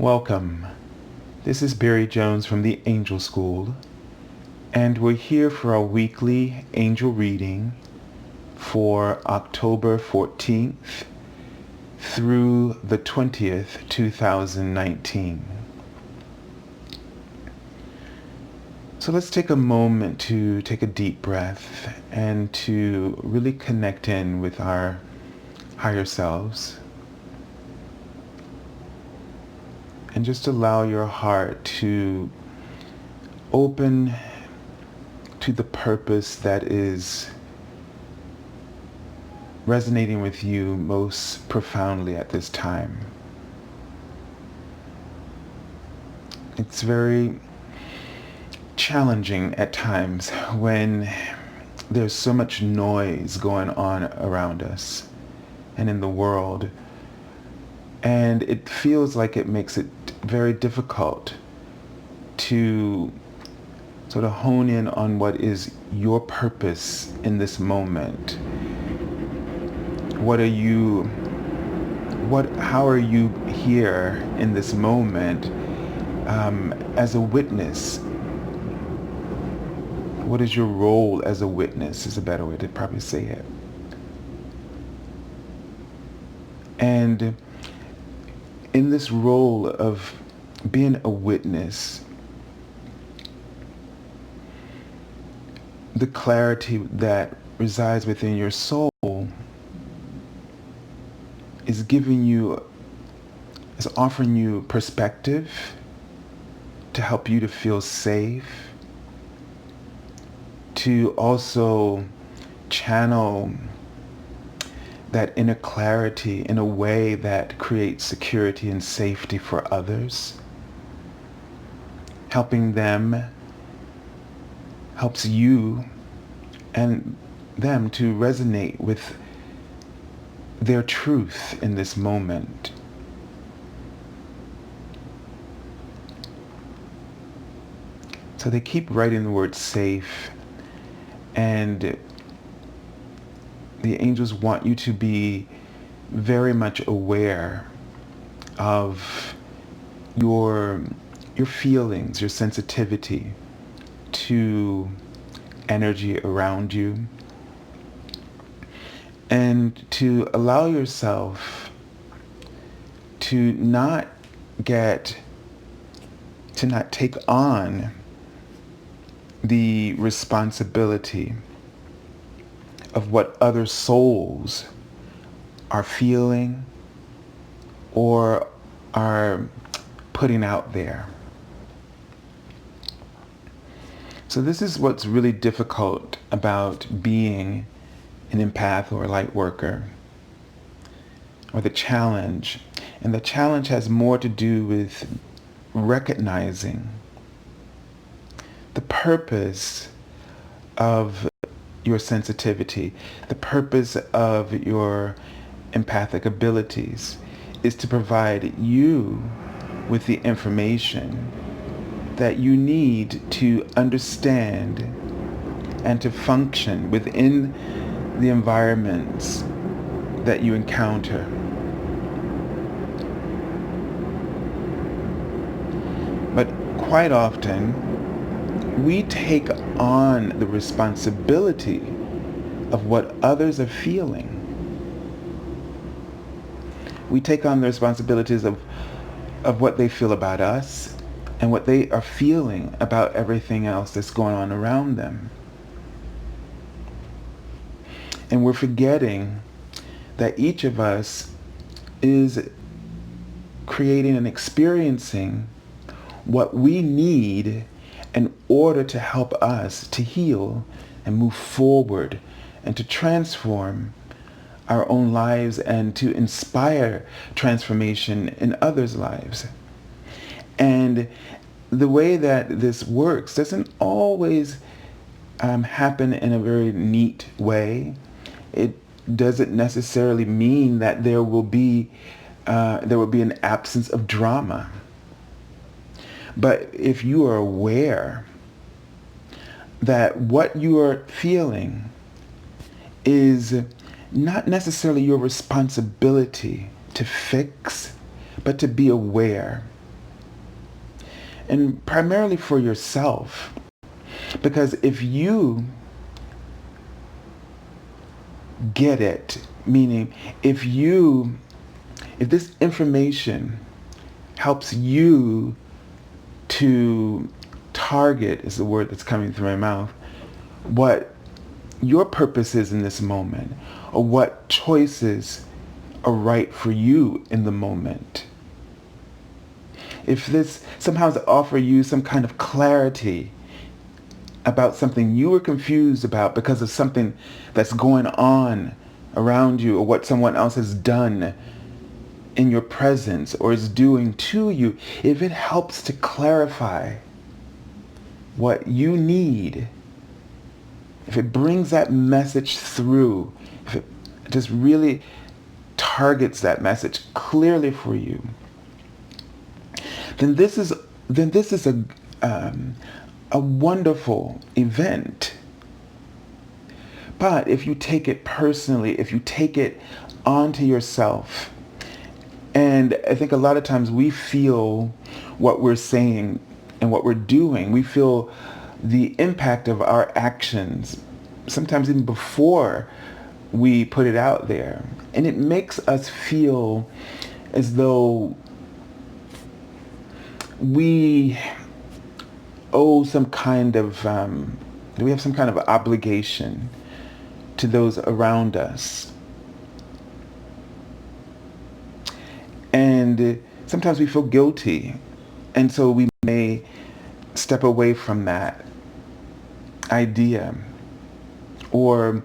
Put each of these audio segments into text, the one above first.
Welcome. This is Barry Jones from the Angel School, and we're here for our weekly angel reading for October 14th through the 20th, 2019. So let's take a moment to take a deep breath and to really connect in with our higher selves. And just allow your heart to open to the purpose that is resonating with you most profoundly at this time. It's very challenging at times when there's so much noise going on around us and in the world. And it feels like it makes it very difficult to sort of hone in on what is your purpose in this moment. How are you here in this moment as a witness? What is your role as a witness is a better way to probably say it. And in this role of being a witness, the clarity that resides within your soul is offering you perspective to help you to feel safe, to also channel that inner clarity in a way that creates security and safety for others. Helping them helps you and them to resonate with their truth in this moment. So they keep writing the word safe, and the angels want you to be very much aware of your feelings, your sensitivity to energy around you, and to allow yourself to not take on the responsibility of what other souls are feeling or are putting out there. So this is what's really difficult about being an empath or a light worker, or the challenge. And the challenge has more to do with recognizing the purpose of your sensitivity, the purpose of your empathic abilities is to provide you with the information that you need to understand and to function within the environments that you encounter. But quite often, we take on the responsibility of what others are feeling. We take on the responsibilities of what they feel about us and what they are feeling about everything else that's going on around them. And we're forgetting that each of us is creating and experiencing what we need in order to help us to heal and move forward and to transform our own lives and to inspire transformation in others' lives. And the way that this works doesn't always happen in a very neat way. It doesn't necessarily mean that there will be an absence of drama. But if you are aware that what you are feeling is not necessarily your responsibility to fix, but to be aware. and primarily for yourself. Because if you get it, meaning if this information helps you to target, is the word that's coming through my mouth, what your purpose is in this moment, or what choices are right for you in the moment. If this somehow offers you some kind of clarity about something you were confused about because of something that's going on around you, or what someone else has done in your presence or is doing to you, if it helps to clarify what you need, if it brings that message through, if it just really targets that message clearly for you, then this is a wonderful event. But if you take it personally, if you take it onto yourself, and I think a lot of times we feel what we're saying and what we're doing, we feel the impact of our actions, sometimes even before we put it out there. And it makes us feel as though we owe some kind of, we have some kind of obligation to those around us. And sometimes we feel guilty. And so we may step away from that idea. Or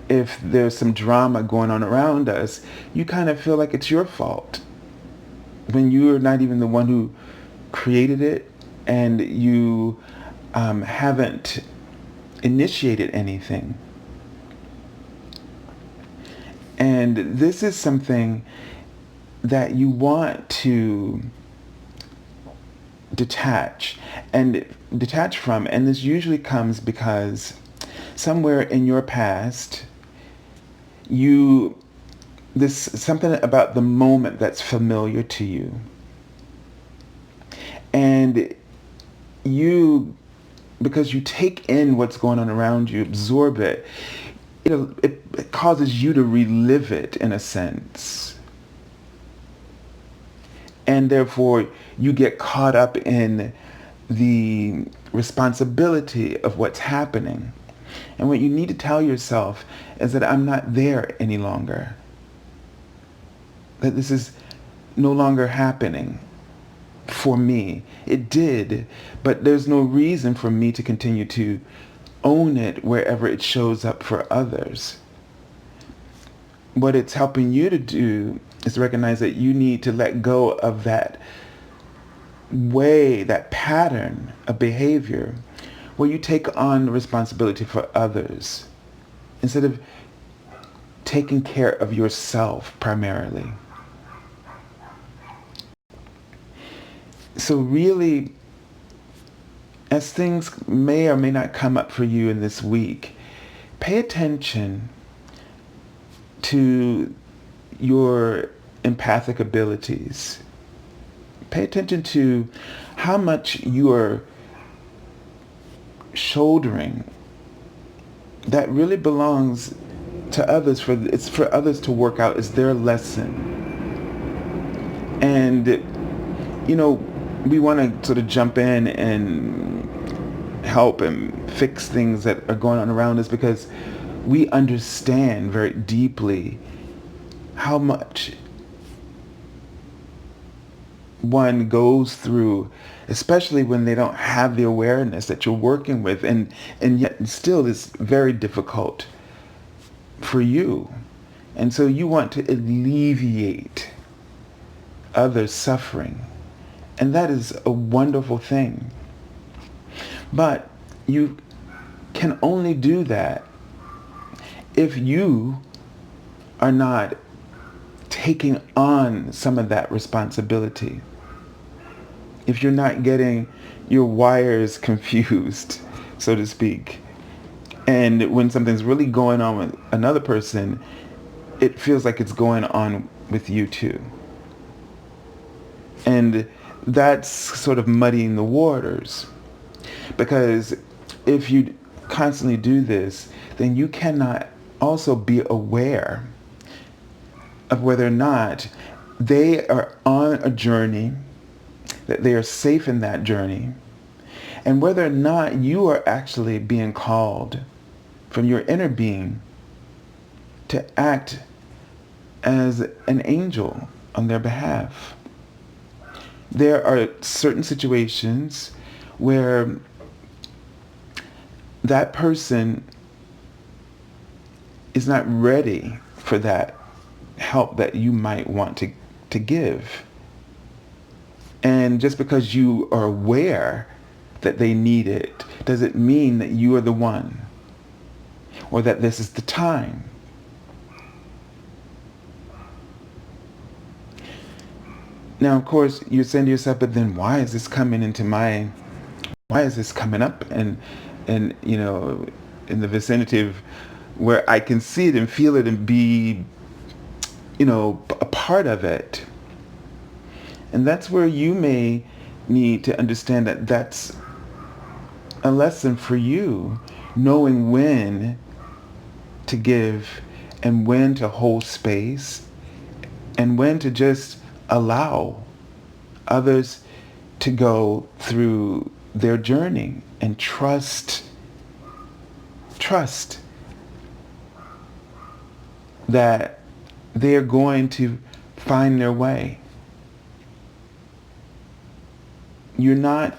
if there's some drama going on around us, you kind of feel like it's your fault when you're not even the one who created it, and you haven't initiated anything. And this is something that you want to detach from. And this usually comes because somewhere in your past, there's something about the moment that's familiar to you. And because you take in what's going on around you, absorb it, it causes you to relive it in a sense. And therefore, you get caught up in the responsibility of what's happening. And what you need to tell yourself is that I'm not there any longer. That this is no longer happening for me. It did, but there's no reason for me to continue to own it wherever it shows up for others. What it's helping you to do is recognize that you need to let go of that way, that pattern of behavior where you take on responsibility for others instead of taking care of yourself primarily. So really, as things may or may not come up for you in this week, pay attention to your empathic abilities. Pay attention to how much you are shouldering that really belongs to others. It's for others to work out. It's their lesson. And, we want to sort of jump in and help and fix things that are going on around us because we understand very deeply how much one goes through, especially when they don't have the awareness that you're working with, and yet still it's very difficult for you. And so you want to alleviate others' suffering. And that is a wonderful thing. But you can only do that if you are not taking on some of that responsibility. If you're not getting your wires confused, so to speak. And when something's really going on with another person, it feels like it's going on with you too. And that's sort of muddying the waters. Because if you constantly do this, then you cannot also be aware of whether or not they are on a journey, that they are safe in that journey, and whether or not you are actually being called from your inner being to act as an angel on their behalf. There are certain situations where that person is not ready for that help that you might want to give. And just because you are aware that they need it doesn't mean that you are the one, or that this is the time. Now, of course, you're saying to yourself, but then why is this coming up and in the vicinity of where I can see it and feel it and be, a part of it? And that's where you may need to understand that that's a lesson for you, knowing when to give and when to hold space and when to just allow others to go through their journey and trust that they're going to find their way. You're not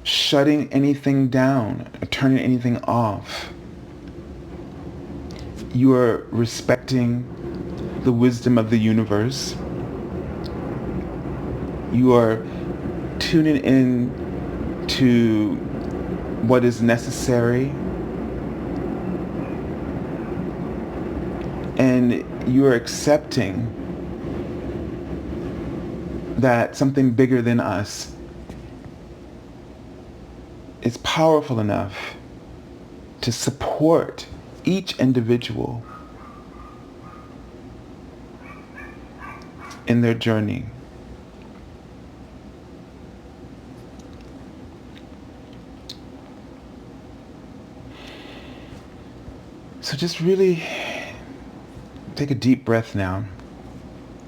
shutting anything down or turning anything off. You are respecting the wisdom of the universe. You are tuning in to what is necessary. And you are accepting that something bigger than us is powerful enough to support each individual in their journey. So just really take a deep breath now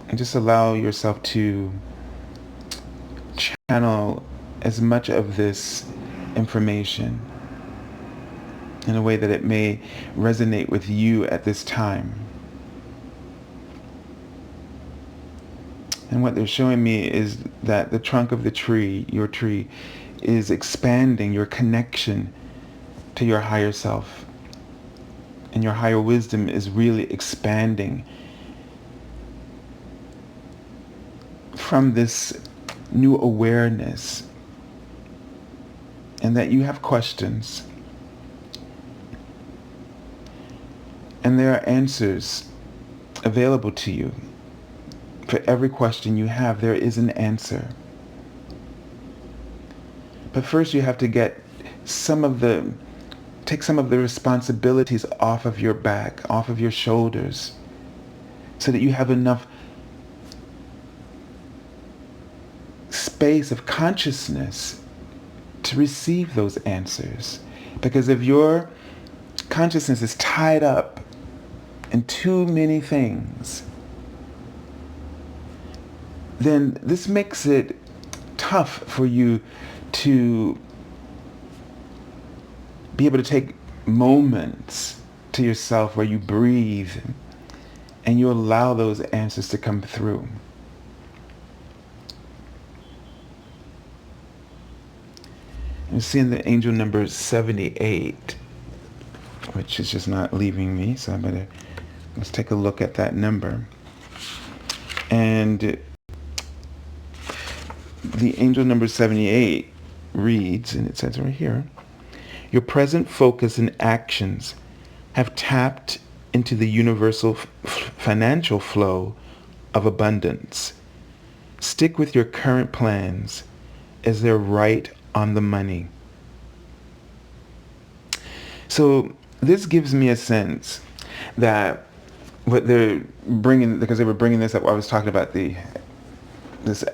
and just allow yourself to channel as much of this information in a way that it may resonate with you at this time. And what they're showing me is that the trunk of the tree, your tree, is expanding your connection to your higher self. And your higher wisdom is really expanding from this new awareness, and that you have questions. And there are answers available to you. For every question you have, there is an answer. But first you have to take some of the responsibilities off of your back, off of your shoulders, so that you have enough space of consciousness to receive those answers. Because if your consciousness is tied up in too many things, then this makes it tough for you to be able to take moments to yourself where you breathe and you allow those answers to come through. I'm seeing the angel number 78, which is just not leaving me, so let's take a look at that number. And the angel number 78 reads, and it says right here, your present focus and actions have tapped into the universal financial flow of abundance. Stick with your current plans as they're right on the money. So this gives me a sense that what they're bringing, because they were bringing this up, I was talking about this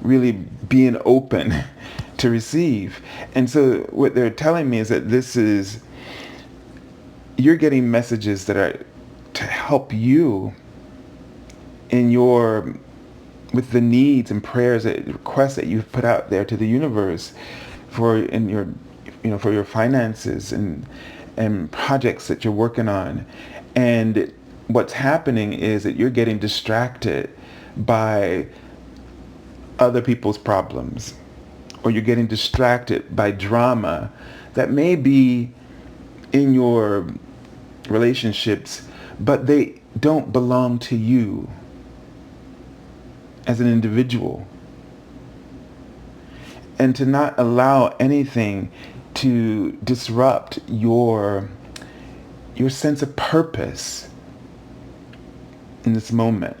really being open to receive. And so what they're telling me is that you're getting messages that are to help you with the needs and prayers and requests that you've put out there to the universe for your finances and projects that you're working on. And what's happening is that you're getting distracted by other people's problems, or you're getting distracted by drama that may be in your relationships, but they don't belong to you as an individual. And to not allow anything to disrupt your sense of purpose in this moment.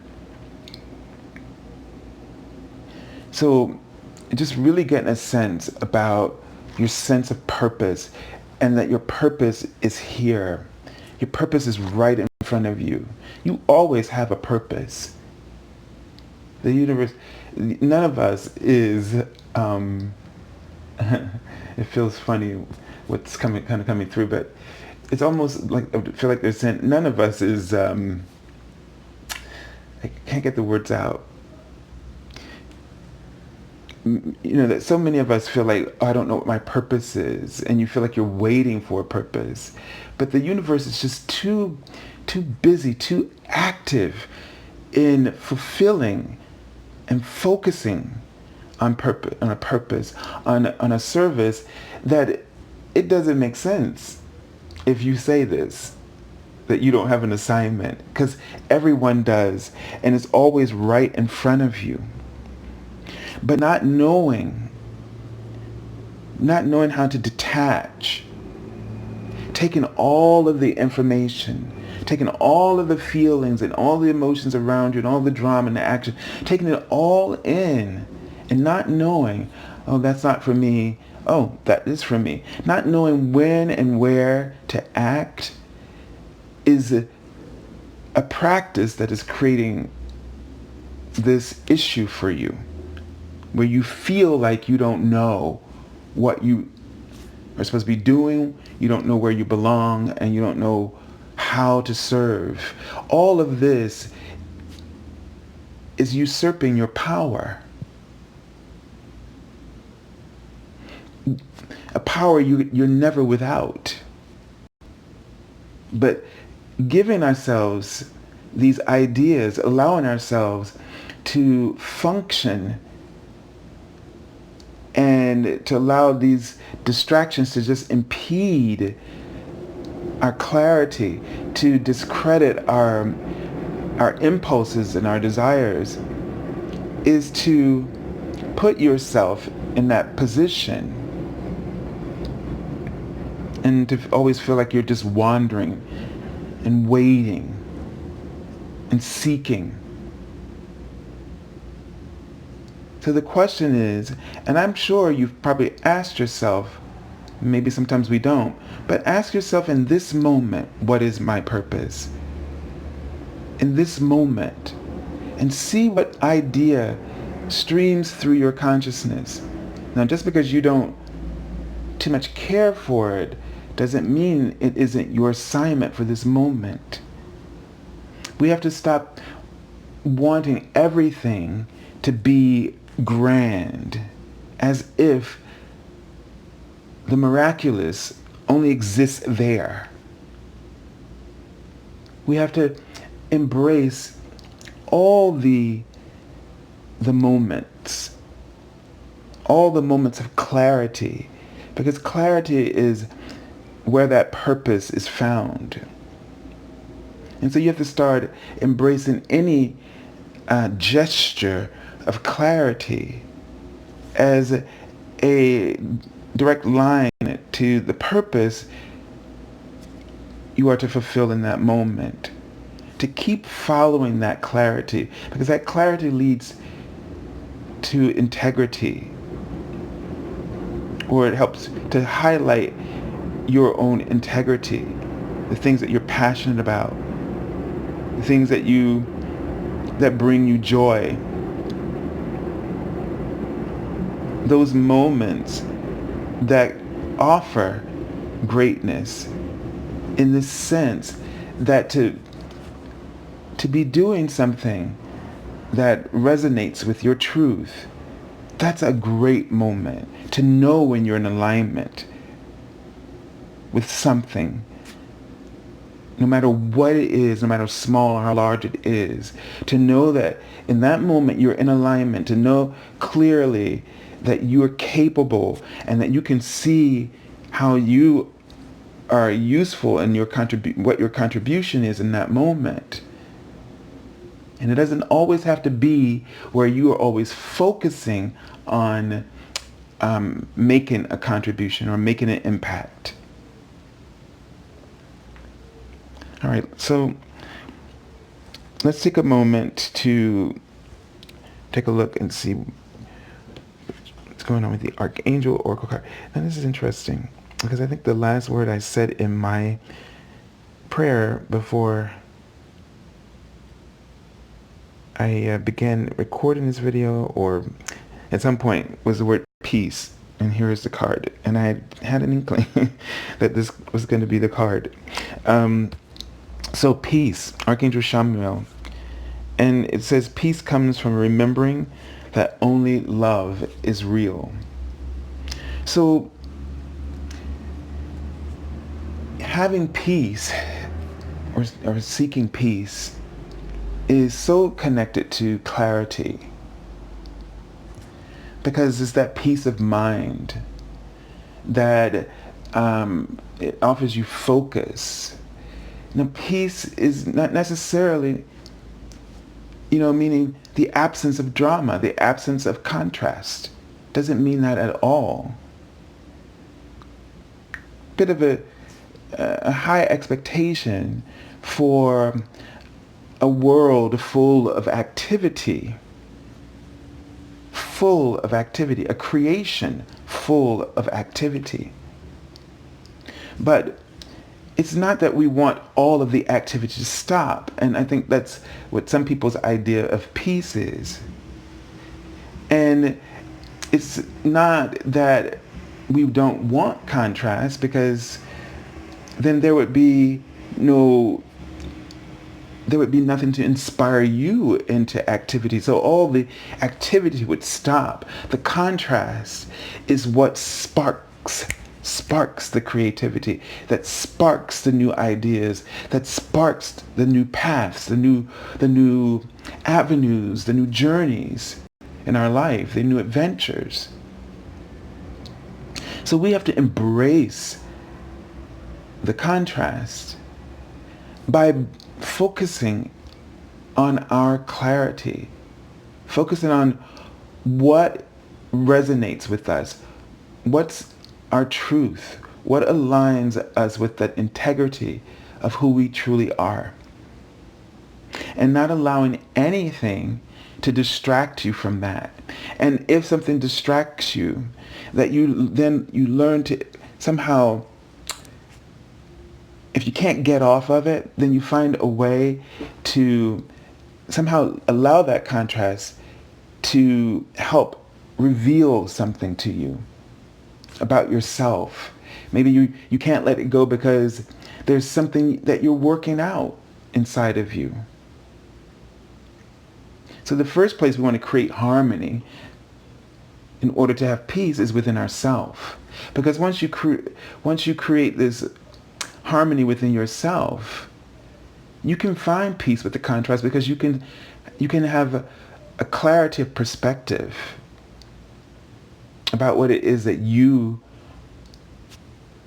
So just really getting a sense about your sense of purpose, and that your purpose is here. Your purpose is right in front of you. You always have a purpose. The universe, none of us is, it feels funny what's coming through, but it's almost like, I feel like they're saying none of us is, I can't get the words out. That so many of us feel like, oh, I don't know what my purpose is, and you feel like you're waiting for a purpose, but the universe is just too busy, too active in fulfilling and focusing on a purpose, on a service, that it doesn't make sense if you say this, that you don't have an assignment, because everyone does, and it's always right in front of you. But not knowing how to detach, taking all of the information, taking all of the feelings and all the emotions around you and all the drama and the action, taking it all in and not knowing, oh, that's not for me. Oh, that is for me. Not knowing when and where to act is a practice that is creating this issue for you, where you feel like you don't know what you are supposed to be doing, you don't know where you belong, and you don't know how to serve. All of this is usurping your power. A power you're never without. But giving ourselves these ideas, allowing ourselves to function and to allow these distractions to just impede our clarity, to discredit our impulses and our desires, is to put yourself in that position and to always feel like you're just wandering and waiting and seeking. So the question is, and I'm sure you've probably asked yourself, maybe sometimes we don't, but ask yourself in this moment, what is my purpose? In this moment, and see what idea streams through your consciousness. Now, just because you don't too much care for it doesn't mean it isn't your assignment for this moment. We have to stop wanting everything to be grand, as if the miraculous only exists there. We have to embrace all the moments, all the moments of clarity, because clarity is where that purpose is found. And so you have to start embracing any gesture of clarity as a direct line to the purpose you are to fulfill in that moment. To keep following that clarity, because that clarity leads to integrity, or it helps to highlight your own integrity, the things that you're passionate about, the things that bring you joy. those moments that offer greatness, in the sense that to be doing something that resonates with your truth, that's a great moment. To know when you're in alignment with something, no matter what it is, no matter how small or how large it is, to know that in that moment you're in alignment, to know clearly that you are capable and that you can see how you are useful in your what your contribution is in that moment. And it doesn't always have to be where you are always focusing on making a contribution or making an impact. All right, so let's take a moment to take a look and see what's going on with the Archangel Oracle card. And this is interesting because I think the last word I said in my prayer before I began recording this video, or at some point, was the word peace. And here is the card. And I had an inkling that this was going to be the card. So peace, Archangel Chamuel. And it says peace comes from remembering that only love is real. So having peace or seeking peace is so connected to clarity, because it's that peace of mind that it offers you focus. Now, peace is not necessarily, meaning the absence of drama, the absence of contrast. Doesn't mean that at all. Bit of a high expectation for a world full of activity, a creation full of activity. But it's not that we want all of the activity to stop. And I think that's what some people's idea of peace is. And it's not that we don't want contrast, because then there would be nothing to inspire you into activity. So all the activity would stop. The contrast is what sparks the creativity, that sparks the new ideas, that sparks the new paths, the new avenues, the new journeys in our life, the new adventures. So we have to embrace the contrast by focusing on our clarity, focusing on what resonates with us, what's our truth, what aligns us with that integrity of who we truly are, and not allowing anything to distract you from that. And if something distracts you, that you learn to somehow, if you can't get off of it, then you find a way to somehow allow that contrast to help reveal something to you about yourself. Maybe you can't let it go because there's something that you're working out inside of you. So the first place we want to create harmony in order to have peace is within ourselves. Because once you create this harmony within yourself, you can find peace with the contrast, because you can have a clarity of perspective about what it is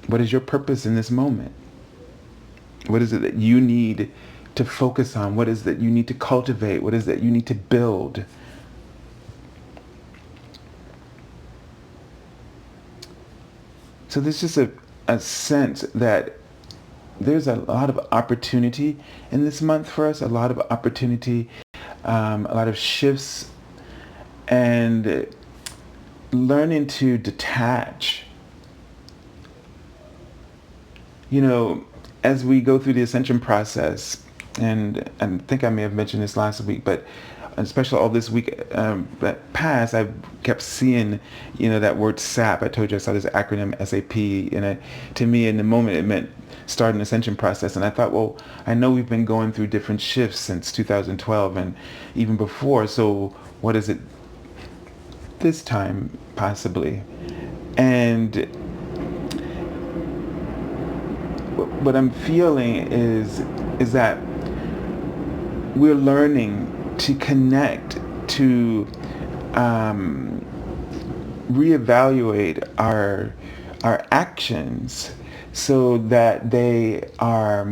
what is your purpose in this moment? What is it that you need to focus on? What is that you need to cultivate? What is that you need to build? So there's just a sense that there's a lot of opportunity in this month for us, a lot of opportunity, a lot of shifts, and learning to detach. As we go through the ascension process, and I think I may have mentioned this last week, but especially all this week that passed, I kept seeing, that word SAP. I told you I saw this acronym SAP, and to me, in the moment, it meant start an ascension process. And I thought, well, I know we've been going through different shifts since 2012 and even before. So what is it this time, possibly? And what I'm feeling is that we're learning to connect, to reevaluate our actions so that they are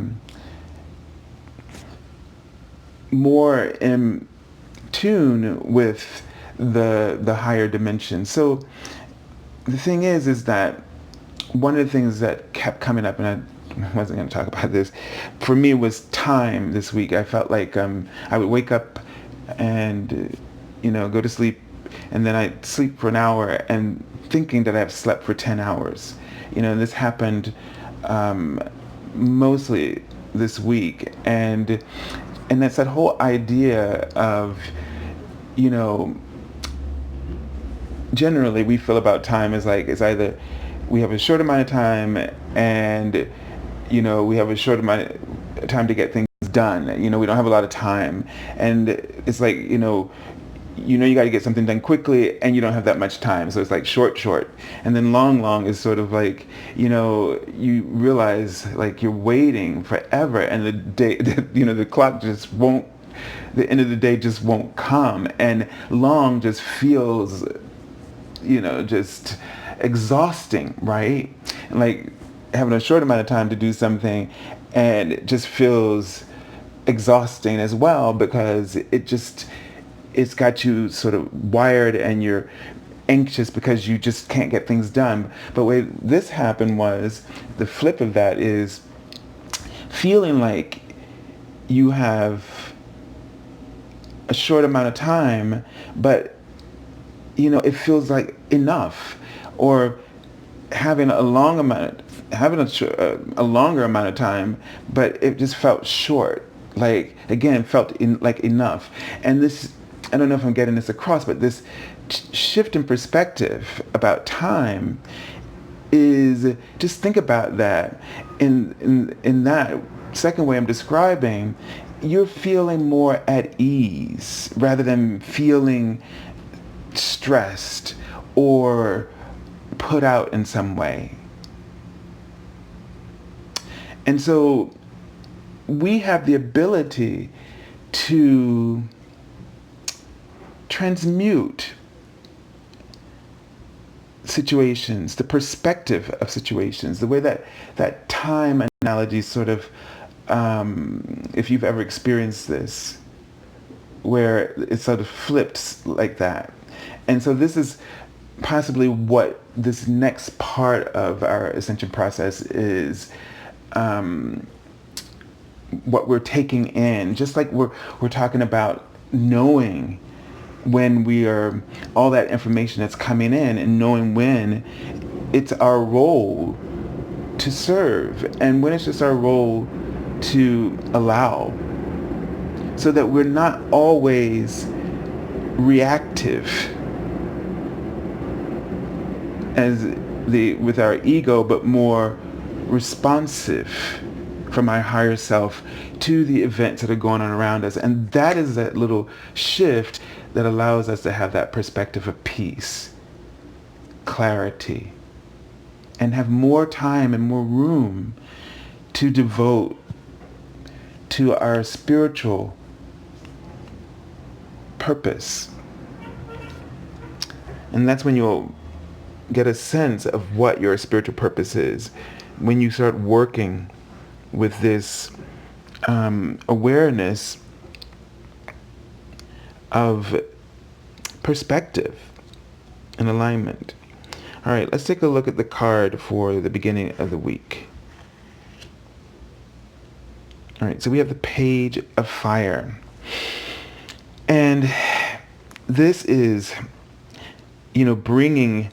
more in tune with the higher dimension. So the thing is that one of the things that kept coming up, and I wasn't going to talk about this, for me was time this week. I felt like I would wake up and go to sleep, and then I'd sleep for an hour and thinking that I've slept for 10 hours. And this happened mostly this week, and that's that whole idea of, generally we feel about time as like it's either we have a short amount of time and we have a short amount of time to get things done. We don't have a lot of time, and it's like you got to get something done quickly, and you don't have that much time. So it's like short, and then long is sort of like you realize like you're waiting forever, and the day, the clock just won't. The end of the day just won't come, and long just feels, just exhausting, right? And like having a short amount of time to do something, and it just feels exhausting as well, because it's got you sort of wired, and you're anxious because you just can't get things done. But the way this happened was, the flip of that is feeling like you have a short amount of time, but it feels like enough, or having a longer amount of time, but it just felt short. Like again, felt like enough. And this, I don't know if I'm getting this across, but this shift in perspective about time is, just think about that. In that second way I'm describing, you're feeling more at ease rather than feeling stressed or put out in some way. And so we have the ability to transmute situations, the perspective of situations, the way that time analogy sort of, if you've ever experienced this, where it sort of flips like that. And so this is possibly what this next part of our ascension process is, what we're taking in, just like we're talking about knowing when we are, all that information that's coming in, and knowing when it's our role to serve, and when it's just our role to allow, so that we're not always reactive with our ego, but more responsive from our higher self to the events that are going on around us. And that is that little shift that allows us to have that perspective of peace, clarity, and have more time and more room to devote to our spiritual purpose. And that's when you'll get a sense of what your spiritual purpose is, when you start working with this awareness of perspective and alignment. All right, let's take a look at the card for the beginning of the week. All right, so we have the Page of Fire. And this is, bringing,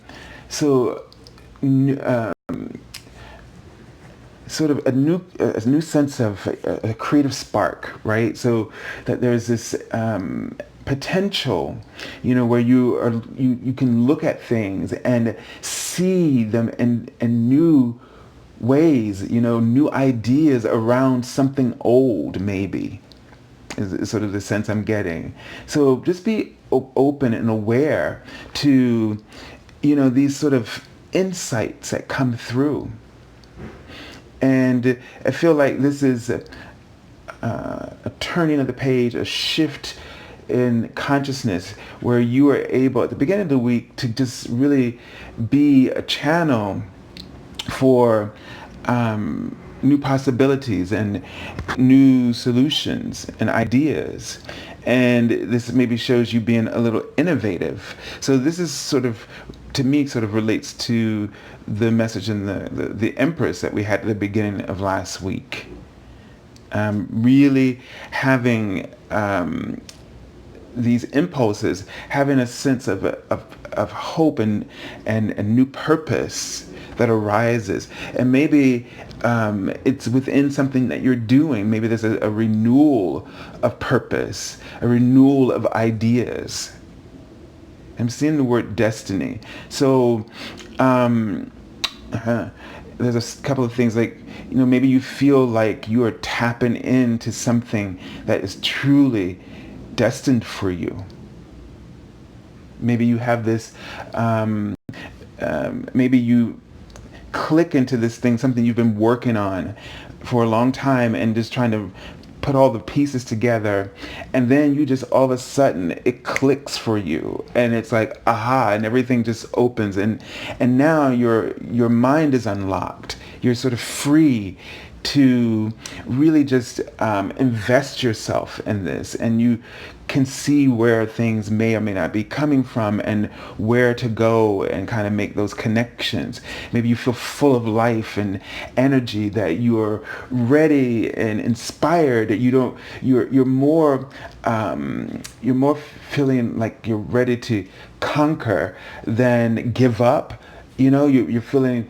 sort of a new sense of a creative spark, right? So that there's this potential, where you can look at things and see them in new ways, new ideas around something old, maybe, is sort of the sense I'm getting. So just be open and aware to, these sort of insights that come through. And I feel like this is a turning of the page, a shift in consciousness, where you are able at the beginning of the week to just really be a channel for new possibilities and new solutions and ideas. And this maybe shows you being a little innovative. So this is sort of, to me, sort of relates to the message in the Empress that we had at the beginning of last week. Really having these impulses, having a sense of hope and new purpose that arises. And maybe it's within something that you're doing. Maybe there's a renewal of purpose, a renewal of ideas. I'm seeing the word destiny. So there's a couple of things, like, maybe you feel like you are tapping into something that is truly destined for you. Maybe you have this, maybe you click into this thing, something you've been working on for a long time and just trying to put all the pieces together, and then you just all of a sudden it clicks for you, and it's like aha, and everything just opens, and now your mind is unlocked. You're sort of free to really just invest yourself in this, and you can see where things may or may not be coming from and where to go and kind of make those connections. Maybe you feel full of life and energy, that you're ready and inspired, that you're more feeling like you're ready to conquer than give up. You're feeling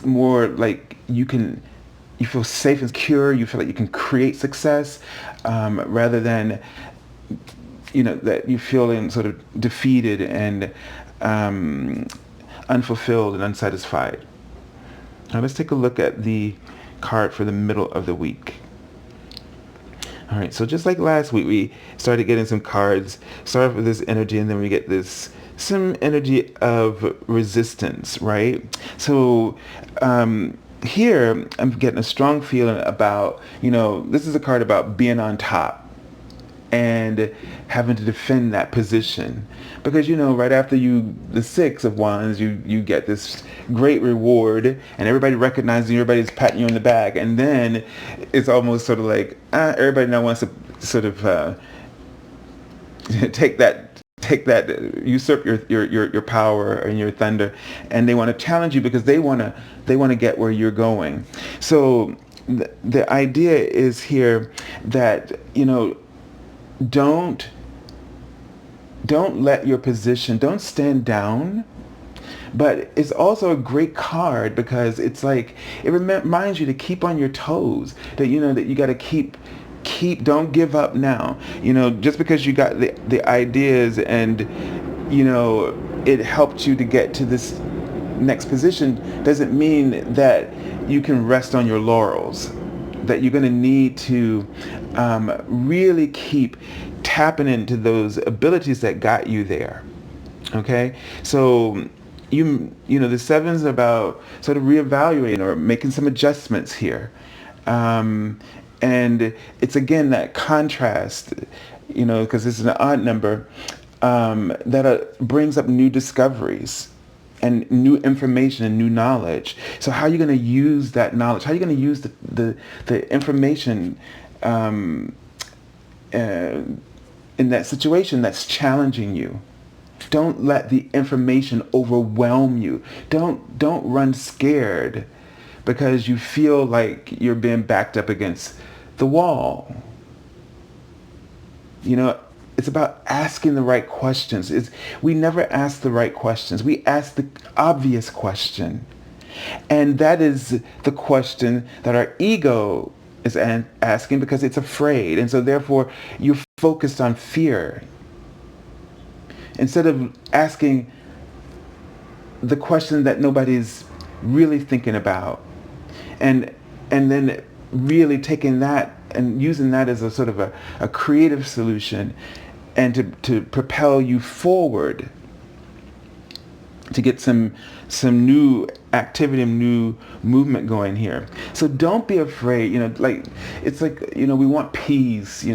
more like you feel safe and secure. You feel like you can create success, rather than, that you're feeling sort of defeated and unfulfilled and unsatisfied. Now let's take a look at the card for the middle of the week. All right, so just like last week, we started getting some cards, started with this energy, and then we get some energy of resistance, right? So here I'm getting a strong feeling about, this is a card about being on top and having to defend that position, because right after the Six of Wands, you get this great reward and everybody recognizes you, everybody's patting you on the back, and then it's almost sort of like everybody now wants to sort of take that usurp your power and your thunder, and they want to challenge you because they want to get where you're going. So the idea is here that don't let your position, don't stand down. But it's also a great card because it's like it reminds you to keep on your toes, that that you got to keep don't give up now. Just because you got the ideas and it helped you to get to this next position doesn't mean that you can rest on your laurels, that you're going to need to really keep tapping into those abilities that got you there. Okay, so the Seven's about sort of reevaluating or making some adjustments here. And it's again that contrast, because this is an odd number, that brings up new discoveries and new information and new knowledge. So how are you going to use that knowledge? How are you going to use the information in that situation that's challenging you? Don't let the information overwhelm you. Don't run scared because you feel like you're being backed up against the wall. It's about asking the right questions. We never ask the right questions. We ask the obvious question. And that is the question that our ego is asking because it's afraid. And so therefore you're focused on fear instead of asking the question that nobody's really thinking about, and then really taking that and using that as a sort of a creative solution, and to propel you forward, to get some new activity and new movement going here. So don't be afraid, like, it's like, we want peace,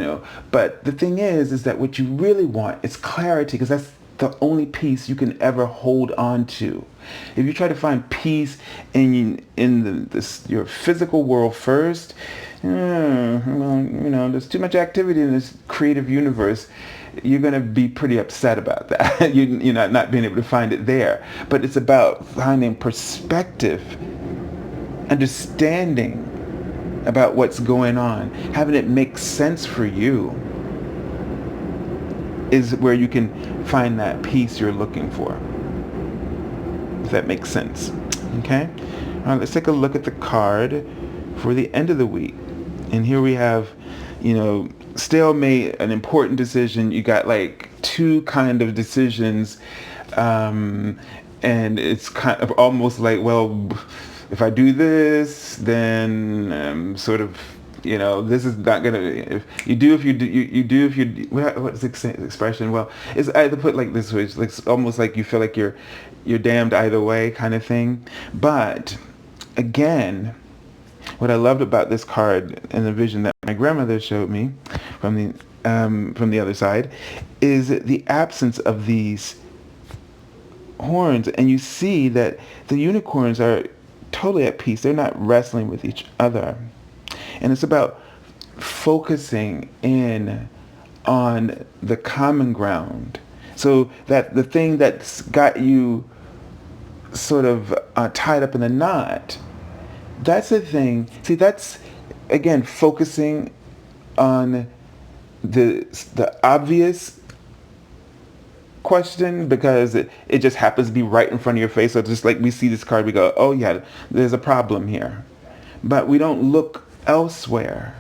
but the thing is that what you really want is clarity, because that's the only peace you can ever hold on to. If you try to find peace in your physical world first, there's too much activity in this creative universe. You're going to be pretty upset about that. You're not being able to find it there. But it's about finding perspective, understanding about what's going on, having it make sense for you, is where you can find that peace you're looking for. If that makes sense. Okay? All right, let's take a look at the card for the end of the week. And here we have, stalemate, an important decision. You got like two kind of decisions. And it's kind of almost like, well, if I do this, then sort of, this is not gonna. If you do, what's the expression? Well, it's either put like this way. It's almost like you feel like you're damned either way, kind of thing. But again, what I loved about this card and the vision that my grandmother showed me from the other side is the absence of these horns, and you see that the unicorns are totally at peace. They're not wrestling with each other. And it's about focusing in on the common ground, so that the thing that's got you sort of tied up in a knot, that's the thing. See, that's, again, focusing on the obvious question, because it just happens to be right in front of your face. So just like we see this card, we go, oh yeah, there's a problem here. But we don't look elsewhere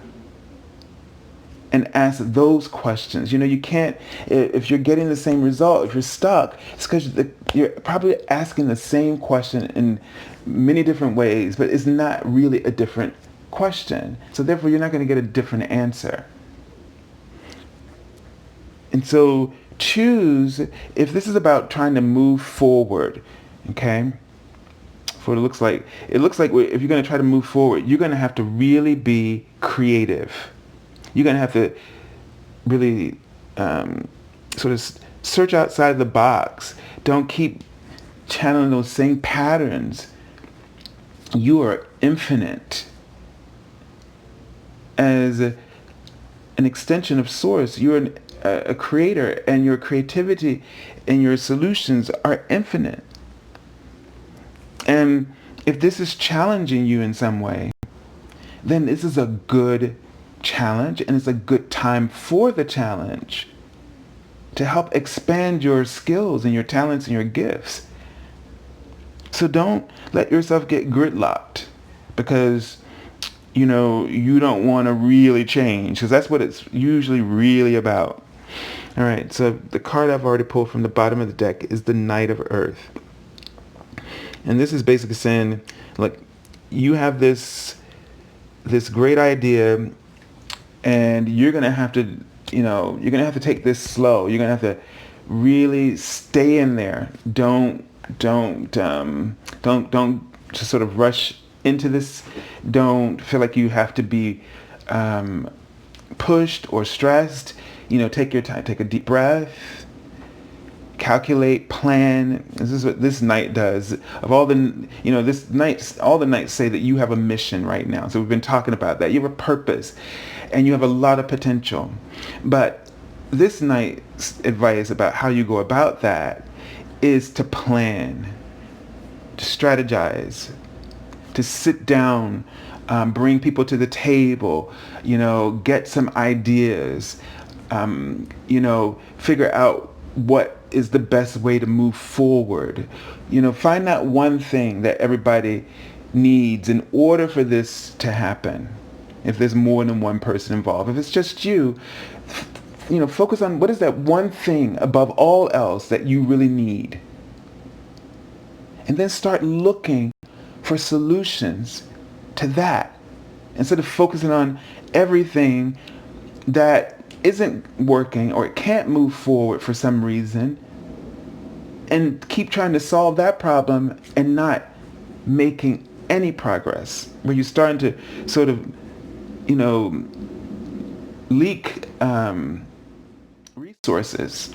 and ask those questions. You can't, if you're getting the same result, if you're stuck, it's because you're probably asking the same question in many different ways, but it's not really a different question. So therefore, you're not going to get a different answer. And so choose, if this is about trying to move forward, okay? For it looks like if you're going to try to move forward, you're going to have to really be creative. You're going to have to really sort of search outside the box. Don't keep channeling those same patterns. You are infinite. As an extension of Source, you're a creator, and your creativity and your solutions are infinite. And if this is challenging you in some way, then this is a good challenge, and it's a good time for the challenge to help expand your skills and your talents and your gifts. So don't let yourself get gridlocked because you don't want to really change, because that's what it's usually really about. All right, so the card I've already pulled from the bottom of the deck is the Knight of Earth. And this is basically saying, like, you have this great idea, and you're going to have to, take this slow. You're going to have to really stay in there. Don't just sort of rush into this. Don't feel like you have to be pushed or stressed. Take your time, take a deep breath, calculate, plan. This is what this knight does. Of all the, all the knights say that you have a mission right now. So we've been talking about that. You have a purpose, and you have a lot of potential. But this knight's advice about how you go about that is to plan, to strategize, to sit down, bring people to the table, get some ideas, figure out what is the best way to move forward. Find that one thing that everybody needs in order for this to happen. If there's more than one person involved, if it's just you, focus on what is that one thing above all else that you really need. And then start looking for solutions to that instead of focusing on everything that isn't working or it can't move forward for some reason, and keep trying to solve that problem and not making any progress, where you're starting to sort of leak resources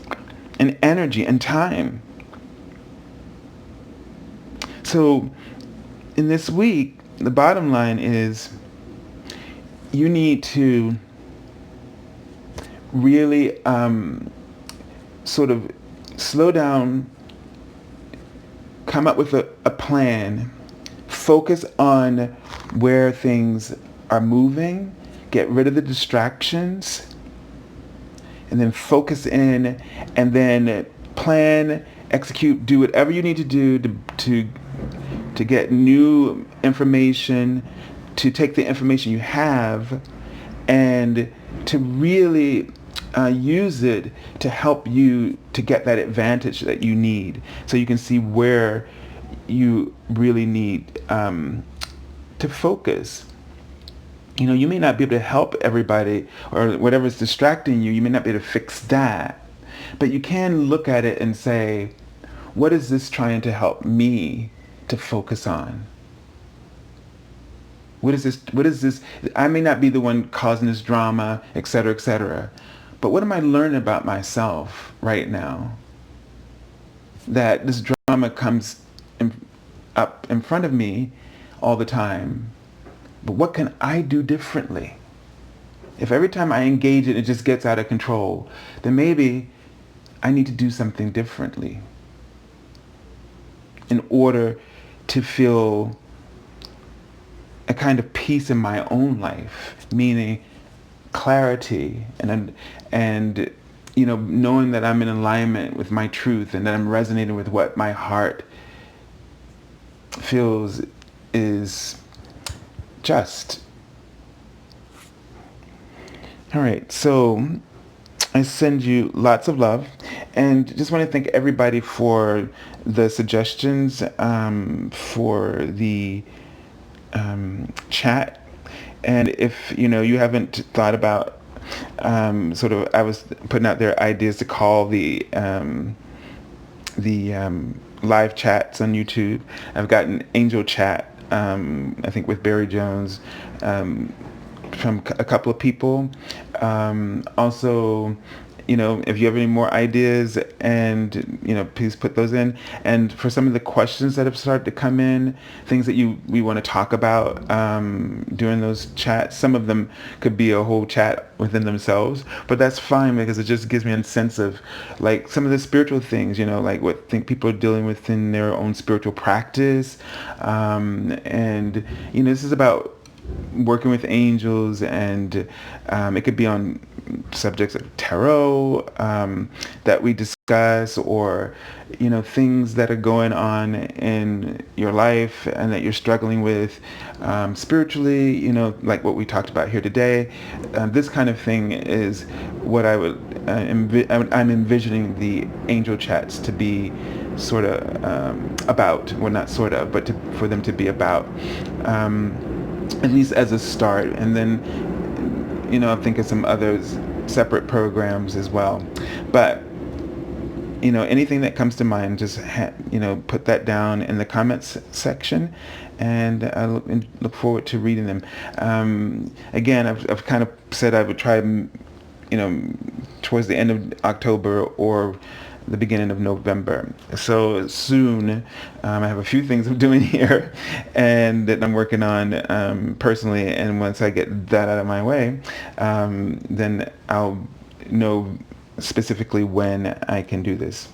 and energy and time. So in this week, the bottom line is you need to really sort of slow down, come up with a plan, focus on where things are moving, get rid of the distractions, and then focus in, and then plan, execute, do whatever you need to do to get new information, to take the information you have and to really use it to help you to get that advantage that you need, so you can see where you really need to focus. You may not be able to help everybody, or whatever's distracting you, you may not be able to fix that. But you can look at it and say, what is this trying to help me to focus on? What is this? I may not be the one causing this drama, etc., etc. But what am I learning about myself right now? That this drama comes up in front of me all the time. But what can I do differently? If every time I engage it just gets out of control, then maybe I need to do something differently in order to feel a kind of peace in my own life, meaning clarity and knowing that I'm in alignment with my truth and that I'm resonating with what my heart feels is just. All right, so I send you lots of love, and just want to thank everybody for the suggestions for the chat. And if you haven't thought about I was putting out there ideas to call the live chats on YouTube. I've got an angel chat, I think with Barry Jones, from a couple of people. Also, if you have any more ideas, and please put those in. And for some of the questions that have started to come in, things that we want to talk about during those chats, some of them could be a whole chat within themselves, but that's fine, because it just gives me a sense of like some of the spiritual things, like what people are dealing with in their own spiritual practice, and this is about working with angels, and it could be on subjects of tarot that we discuss, or things that are going on in your life and that you're struggling with spiritually, like what we talked about here today. This kind of thing is what I would I'm envisioning the angel chats to be sort of about, well, not sort of, but for them to be about, at least as a start. And then I'm thinking some others separate programs as well. But anything that comes to mind, just put that down in the comments section, and I look forward to reading them. Again, I've kind of said I would try towards the end of October or the beginning of November. So soon, I have a few things I'm doing here and that I'm working on personally. And once I get that out of my way, then I'll know specifically when I can do this.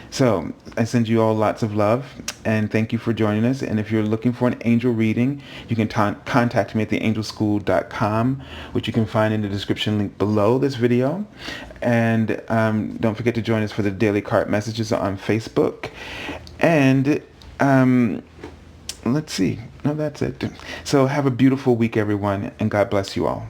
So I send you all lots of love, and thank you for joining us. And if you're looking for an angel reading, you can contact me at theangelschool.com, which you can find in the description link below this video. And don't forget to join us for the daily card messages on Facebook. And let's see. No, that's it. So have a beautiful week, everyone, and God bless you all.